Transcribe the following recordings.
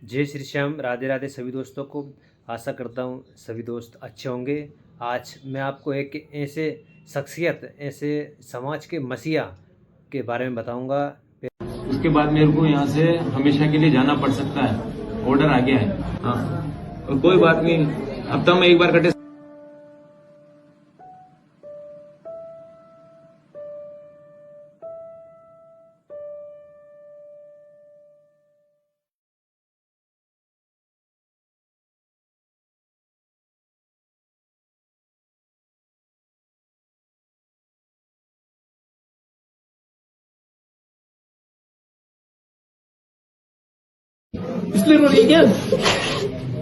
जय श्री श्याम, राधे राधे सभी दोस्तों को। आशा करता हूँ सभी दोस्त अच्छे होंगे। आज मैं आपको एक ऐसे शख्सियत, ऐसे समाज के मसीहा के बारे में बताऊंगा। उसके बाद मेरे को यहाँ से हमेशा के लिए जाना पड़ सकता है, ऑर्डर आ गया है। हाँ, और कोई बात नहीं, अब तो मैं एक बार कटे। इसलिए रो रही है क्या?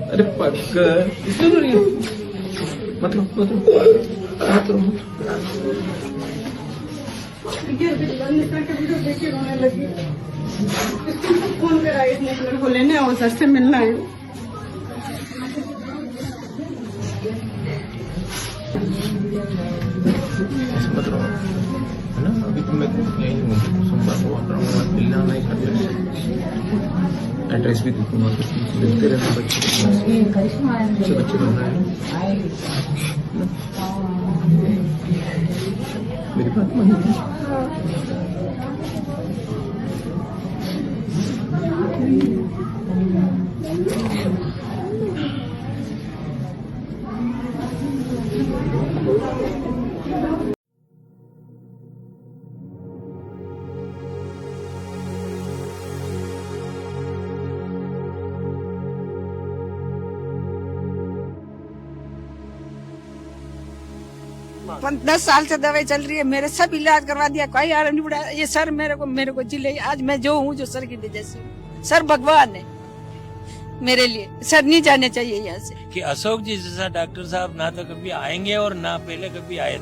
अरे पक्का इसलिए रो रही है? मतलब रोने लगी। फोन करा इसने मेरे को लेने और सर से मिलना है। है ना, अभी तो मैं यहीं हूँ, सोमवार को आ रहा हूँ, मिलना नहीं करना। एड्रेस भी देखूंगा, मिलते रहना बच्चे बच्चे बन रहे हैं। मेरी बात मानिए। पंद्रह 10 साल से दवाई चल रही है, मेरे सब इलाज करवा दिया, कोई आराम नहीं पड़ा। ये सर मेरे को जिले आज मैं जो हूँ, जो सर की वजह से, सर भगवान है मेरे लिए। सर नहीं जाने चाहिए यहाँ से। कि अशोक जी जैसा डॉक्टर साहब ना तो कभी आएंगे और ना पहले कभी आए थे।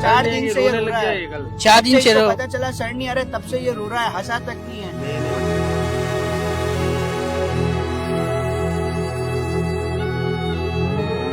चार दिन से ये रो रहा है। 4 दिन से पता चला सर नहीं आ रहे, तब से ये रो रहा है, हंसा तक नहीं है।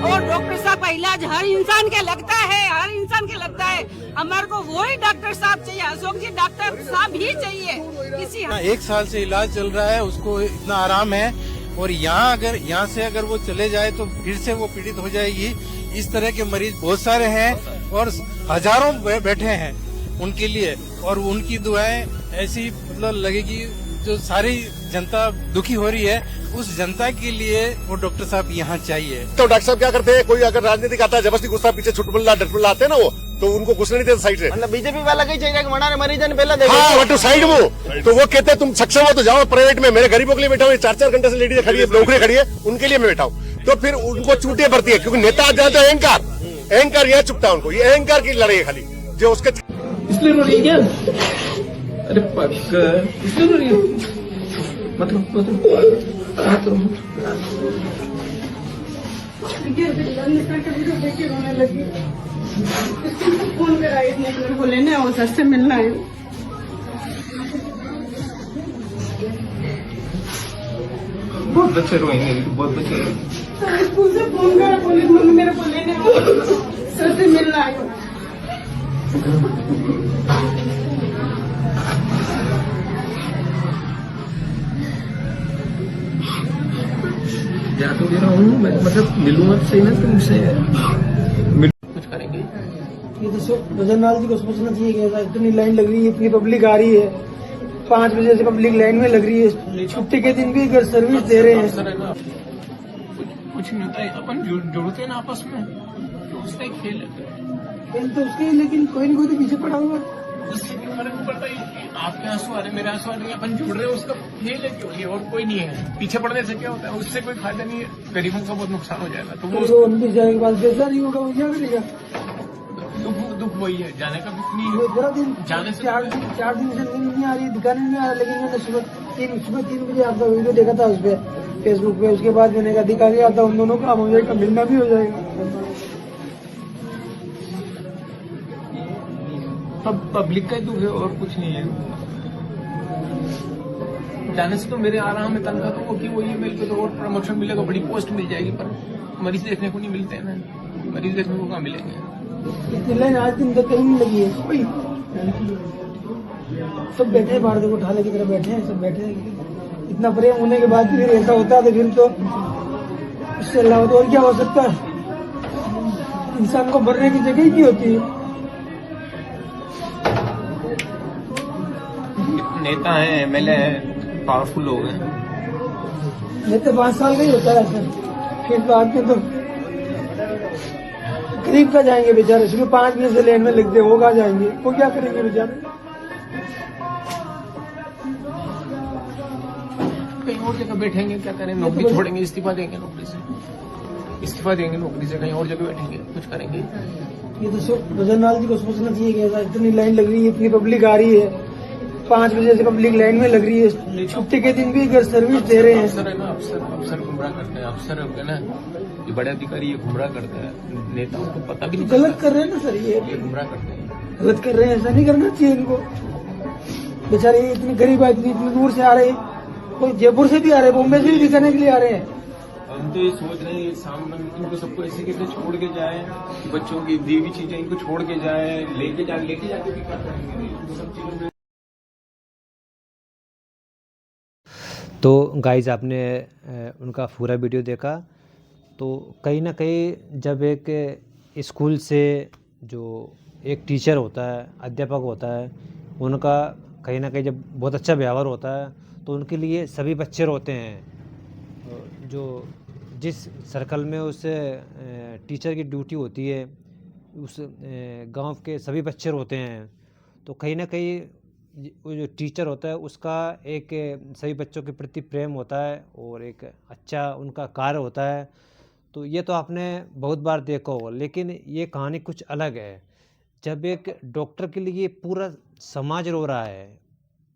और डॉक्टर साहब का इलाज हर इंसान के लगता है, हर इंसान के लगता है। हमारे को वही डॉक्टर साहब चाहिए, अशोक जी डॉक्टर साहब ही चाहिए। किसी 1 साल से इलाज चल रहा है, उसको इतना आराम है, और यहाँ से अगर वो चले जाए तो फिर से वो पीड़ित हो जाएगी। इस तरह के मरीज बहुत सारे हैं और हजारों बैठे हैं उनके लिए, और उनकी दुआएं ऐसी मतलब लगेगी, जो सारी जनता दुखी हो रही है, उस जनता के लिए वो डॉक्टर साहब यहाँ चाहिए। तो डॉक्टर साहब क्या करते हैं, कोई अगर राजनीतिक आता है जबरदस्ती गुस्सा पीछे छुटमुल्ला डटमुल्ला आते हैं ना, वो तो उनको घुसने नहीं देते साइड से। मतलब बीजेपी वाला कहीं चाहिए कि मना मरीज ने पहला देखो। हाँ, टू साइड वो तो वो कहते हैं तुम सक्षम हो तो जाओ प्राइवेट में। मेरे गरीबों के लिए बैठा हूँ, 4-4 घंटे से लेडीज खड़ी है, नौकरी खड़ी है, उनके लिए मैं बैठा हूँ। तो फिर उनको चूटियां पड़ती है, क्योंकि नेता आ जाए तो अहंकार यहाँ चुपता है उनको। ये अहंकार की लड़ाई है खाली, जो उसके। इसलिए रो रही है क्या? अरे पक्का इसलिए रो रही है? मतलब रोने लगी। फोन करा इसने मेरे को लेने और सर से मिलना है। बहुत बच्चे रोएंगे, बहुत बच्चे रोएंगे। स्कूल से फोन करा, पुलिस मम्मी मेरे को लेने और सर से मिलना है। जा तो दे रहा हूँ मैं, मतलब मिलूंगा तो सही ना तुमसे, कुछ करेंगे। ये तो बजरनाथ जी को सोचना चाहिए कि इतनी लाइन लग रही है, इतनी पब्लिक आ रही है, 5 बजे से पब्लिक लाइन में लग रही है, छुट्टी के दिन भी घर सर्विस दे रहे हैं। कुछ नहीं होता है, अपन जुड़ते हैं ना आपस में, उसका एक खेल है। खेल तो उसके, लेकिन कोई ना कोई तो पीछे पड़ा हुआ। उससे फर्क नहीं पड़ता है, आपके आंसू आ रहे मेरे आंसू आ रहे, अपन जुड़ रहे हैं, उसका खेल है क्यों, ये और कोई नहीं है। पीछे पड़ने से क्या होता है, उससे कोई फायदा नहीं है, गरीबों का बहुत नुकसान हो जाएगा। तो वो 29 जाने के बाद पैसा नहीं होगा, वो क्या करेगा? दुख वही है, जाने का दुख नहीं है। पूरा दिन जाने से 4 दिन से नींद नहीं आ रही, दुकान नहीं आ रहा। लेकिन मैंने सुबह 3 बजे आपका वीडियो देखा था उस पर फेसबुक पे, उसके बाद मैंने कहा दिखा के आता उन दोनों का हो जाएगा, मिलना भी हो जाएगा। अब पब्लिक का ही दुख है और कुछ नहीं है। जाने से तो मेरे आराम में तनख्वाह तो वो की वो ये मिल के तो और प्रमोशन मिलेगा, बड़ी पोस्ट मिल जाएगी, पर मरीज देखने को नहीं मिलते हैं ना, मरीज देखने को कहाँ मिलेंगे। इतनी लाइन आज दिन तक कहीं नहीं लगी है कोई। सब बैठे हैं बाहर, देखो ढाले की तरह बैठे हैं, सब बैठे हैं। इतना प्रेम होने के बाद भी फिर ऐसा होता है तो फिर तो इससे अलावा तो और क्या हो सकता है। इंसान को मरने की जगह ही नहीं होती है। नेता हैं, एमएलए हैं, पावरफुल लोग हैं। ये तो 5 साल का ही होता है सर, फिर बाद में तो गरीब का जाएंगे बेचारे। सुबह 5 बजे से लेन में लगते वो कहाँ जाएंगे, वो क्या करेंगे बेचारे। कहीं और जगह बैठेंगे, क्या करें, नौकरी छोड़ेंगे, इस्तीफा देंगे नौकरी से, इस्तीफा देंगे नौकरी से, कहीं और जगह बैठेंगे, कुछ करेंगे। ये तो रजनलाल जी को सोचना चाहिए कि ऐसा इतनी लाइन लग रही है, इतनी पब्लिक आ रही है, 5 बजे से पब्लिक लाइन में लग रही है। छुट्टी के दिन भी घर सर्विस दे रहे हैं। अफसर है ना, अफसर गुमराह करते हैं, अफसर है ना, ये बड़े अधिकारी ये गुमराह करते हैं, नेताओं को पता भी नहीं गलत कर रहे हैं ना सर, ये गुमराह करते हैं। गलत कर रहे हैं, ऐसा नहीं करना चाहिए इनको। बेचारे इतने गरीब आदमी इतनी दूर से आ रहे हैं, कोई जयपुर से भी आ रहे हैं, बॉम्बे से भी दिखाने के लिए आ रहे हैं। हम तो ये सोच रहे हैं सामने इनको सबको ऐसे कैसे छोड़ के जाए, बच्चों की दी हुई चीजें इनको छोड़ के जाए, लेके जाके भी कर पाएंगे सब चीजों। तो गाइज आपने उनका पूरा वीडियो देखा। तो कहीं ना कहीं जब एक स्कूल से जो एक टीचर होता है, अध्यापक होता है, उनका कहीं ना कहीं जब बहुत अच्छा व्यवहार होता है तो उनके लिए सभी बच्चे रोते हैं। जो जिस सर्कल में उस टीचर की ड्यूटी होती है, उस गांव के सभी बच्चे रोते हैं। तो कहीं ना कहीं वो जो टीचर होता है उसका एक सभी बच्चों के प्रति प्रेम होता है और एक अच्छा उनका कार्य होता है। तो ये तो आपने बहुत बार देखा होगा, लेकिन ये कहानी कुछ अलग है। जब एक डॉक्टर के लिए पूरा समाज रो रहा है,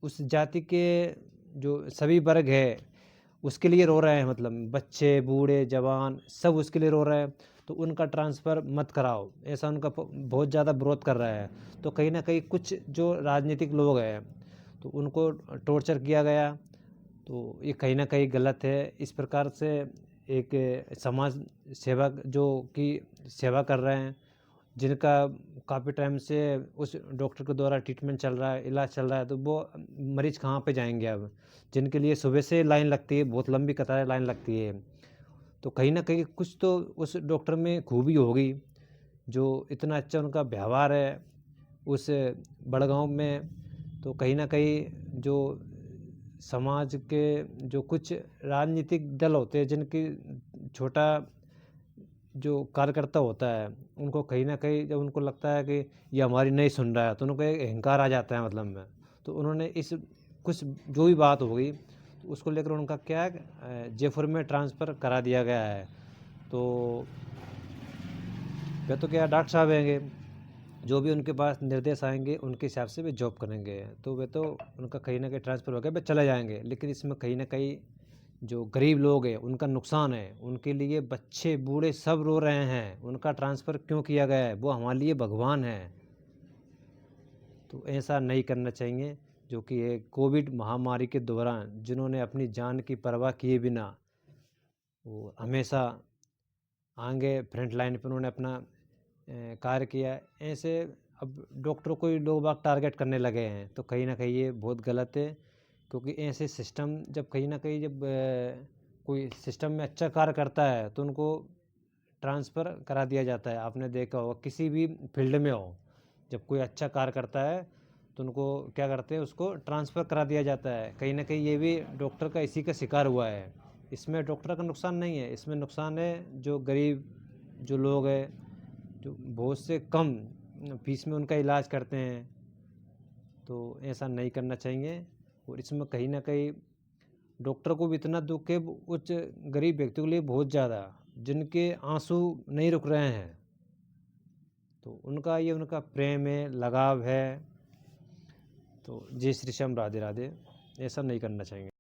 उस जाति के जो सभी वर्ग है उसके लिए रो रहे हैं, मतलब बच्चे बूढ़े जवान सब उसके लिए रो रहे हैं, तो उनका ट्रांसफ़र मत कराओ, ऐसा उनका बहुत ज़्यादा विरोध कर रहा है। तो कहीं ना कहीं कुछ जो राजनीतिक लोग हैं तो उनको टॉर्चर किया गया, तो ये कहीं ना कहीं गलत है। इस प्रकार से एक समाज सेवक जो कि सेवा कर रहे हैं, जिनका काफ़ी टाइम से उस डॉक्टर के द्वारा ट्रीटमेंट चल रहा है, इलाज चल रहा है, तो वो मरीज़ कहाँ पे जाएंगे अब, जिनके लिए सुबह से लाइन लगती है, बहुत लंबी कतारें लाइन लगती है। तो कहीं ना कहीं कुछ तो उस डॉक्टर में खूबी होगी, जो इतना अच्छा उनका व्यवहार है उस बड़गांव में। तो कहीं ना कहीं जो समाज के जो कुछ राजनीतिक दल होते हैं, जिनकी छोटा जो कार्यकर्ता होता है, उनको कहीं ना कहीं जब उनको लगता है कि ये हमारी नहीं सुन रहा है तो उनको एक अहंकार आ जाता है मतलब में। तो उन्होंने इस कुछ जो भी बात होगी तो उसको लेकर उनका क्या है जयपुर में ट्रांसफ़र करा दिया गया है। तो वे तो क्या डॉक्टर साहब हैंगे, जो भी उनके पास निर्देश आएंगे उनके हिसाब से वे जॉब करेंगे, तो वे तो उनका कहीं ना कहीं ट्रांसफ़र हो गया, वे चले जाएंगे। लेकिन इसमें कहीं ना कहीं जो गरीब लोग हैं उनका नुकसान है, उनके लिए बच्चे बूढ़े सब रो रहे हैं, उनका ट्रांसफ़र क्यों किया गया है, वो हमारे लिए भगवान है। तो ऐसा नहीं करना चाहिए। जो कि ये कोविड महामारी के दौरान जिन्होंने अपनी जान की परवाह किए बिना वो हमेशा आगे फ्रंट लाइन पर उन्होंने अपना कार्य किया, ऐसे अब डॉक्टरों को ही लोग बाग टारगेट करने लगे हैं, तो कहीं ना कहीं ये बहुत गलत है। क्योंकि ऐसे सिस्टम जब कहीं ना कहीं जब कोई सिस्टम में अच्छा कार्य करता है तो उनको ट्रांसफ़र करा दिया जाता है। आपने देखा होगा किसी भी फील्ड में हो, जब कोई अच्छा कार्य करता है तो उनको क्या करते हैं, उसको ट्रांसफ़र करा दिया जाता है। कहीं ना कहीं ये भी डॉक्टर का इसी का शिकार हुआ है। इसमें डॉक्टर का नुकसान नहीं है, इसमें नुकसान है जो गरीब जो लोग हैं, जो बहुत से कम फीस में उनका इलाज करते हैं। तो ऐसा नहीं करना चाहिए। और इसमें कहीं ना कहीं डॉक्टर को भी इतना दुख है उच्च गरीब व्यक्तियों के लिए बहुत ज़्यादा, जिनके आंसू नहीं रुक रहे हैं, तो उनका ये उनका प्रेम है, लगाव है। तो जय श्री श्याम, राधे राधे। ऐसा नहीं करना चाहिए।